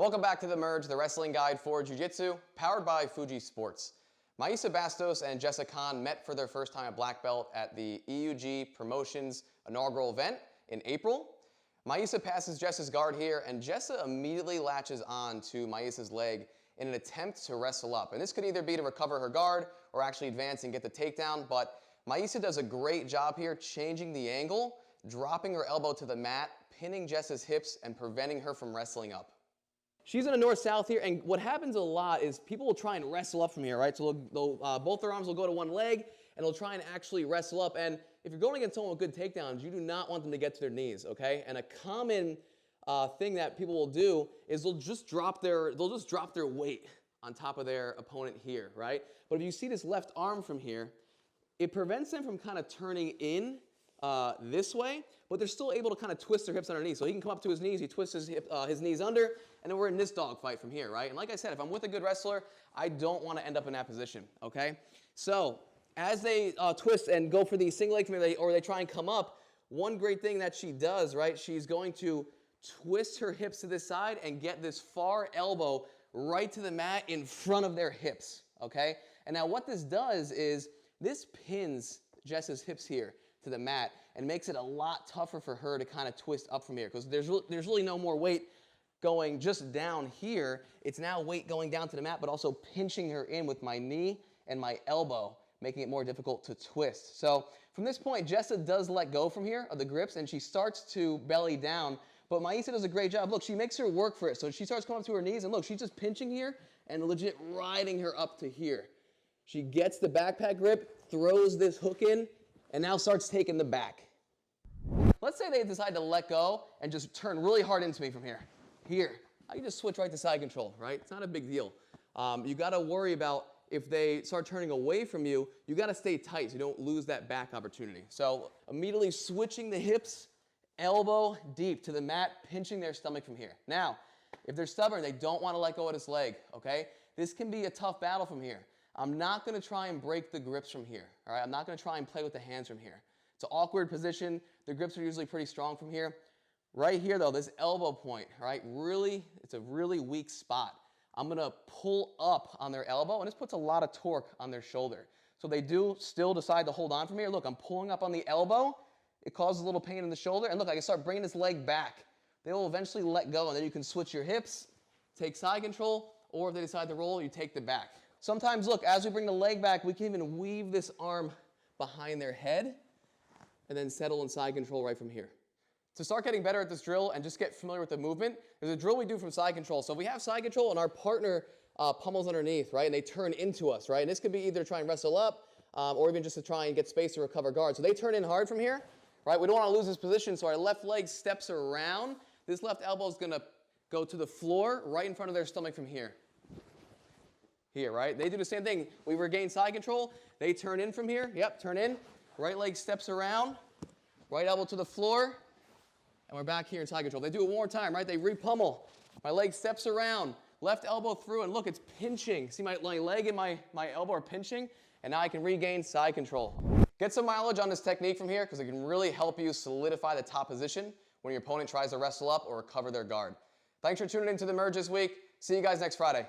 Welcome back to The Merge, the wrestling guide for Jiu Jitsu, powered by Fuji Sports. Mayssa Bastos and Jessa met for their first time at black belt at the EUG Promotions Inaugural Event in April. Mayssa passes Jessa's guard here, and Jessa immediately latches on to Mayssa's leg in an attempt to wrestle up. And this could either be to recover her guard or actually advance and get the takedown, but Mayssa does a great job here changing the angle, dropping her elbow to the mat, pinning Jessa's hips, and preventing her from wrestling up. She's in a north-south here, and what happens a lot is people will try and wrestle up from here, right? So both their arms will go to one leg, and they'll try and actually wrestle up. And if you're going against someone with good takedowns, you do not want them to get to their knees, okay? And a common thing that people will do is they'll just drop their weight on top of their opponent here, right? But if you see this left arm from here, it prevents them from kind of turning in this way, but they're still able to kind of twist their hips underneath. So he can come up to his knees, he twists his knees under, and then we're in this dogfight from here, right? And like I said, if I'm with a good wrestler, I don't want to end up in that position, okay? So as they twist and go for the single leg from here, or they try and come up, one great thing that she does, right, she's going to twist her hips to this side and get this far elbow right to the mat in front of their hips, okay? And now what this does is this pins Jessa's hips here to the mat and makes it a lot tougher for her to kind of twist up from here, because there's really no more weight going just down here. It's now weight going down to the mat, but also pinching her in with my knee and my elbow, making it more difficult to twist. So from this point, Jessa does let go from here of the grips, and she starts to belly down, but Mayssa does a great job. Look, she makes her work for it. So she starts coming up to her knees, and look, she's just pinching here and legit riding her up to here. She gets the backpack grip, throws this hook in, and now starts taking the back. Let's say they decide to let go and just turn really hard into me from here. Here, I can just switch right to side control, right? It's not a big deal. You gotta worry about if they start turning away from you, you gotta stay tight so you don't lose that back opportunity. So immediately switching the hips, elbow deep to the mat, pinching their stomach from here. Now, if they're stubborn, they don't wanna let go of this leg, okay? This can be a tough battle from here. I'm not going to try and break the grips from here, all right? I'm not going to try and play with the hands from here. It's an awkward position. The grips are usually pretty strong from here. Right here, though, this elbow point, all right? Really, it's a really weak spot. I'm going to pull up on their elbow, and this puts a lot of torque on their shoulder. So they do still decide to hold on from here. Look, I'm pulling up on the elbow. It causes a little pain in the shoulder. And look, I can start bringing this leg back. They will eventually let go, and then you can switch your hips, take side control, or if they decide to roll, you take the back. Sometimes, look, as we bring the leg back, we can even weave this arm behind their head and then settle in side control right from here. To start getting better at this drill and just get familiar with the movement, there's a drill we do from side control. So if we have side control and our partner pummels underneath, right, and they turn into us, right, and this could be either try and wrestle up or even just to try and get space to recover guard. So they turn in hard from here, right? We don't want to lose this position, so our left leg steps around. This left elbow is going to go to the floor right in front of their stomach from here. Here, right? They do the same thing. We regain side control. They turn in from here. Yep, turn in. Right leg steps around. Right elbow to the floor. And we're back here in side control. They do it one more time, right? They re-pummel. My leg steps around. Left elbow through, and look, it's pinching. See, my leg and my elbow are pinching, and now I can regain side control. Get some mileage on this technique from here, because it can really help you solidify the top position when your opponent tries to wrestle up or recover their guard. Thanks for tuning in to The Merge this week. See you guys next Friday.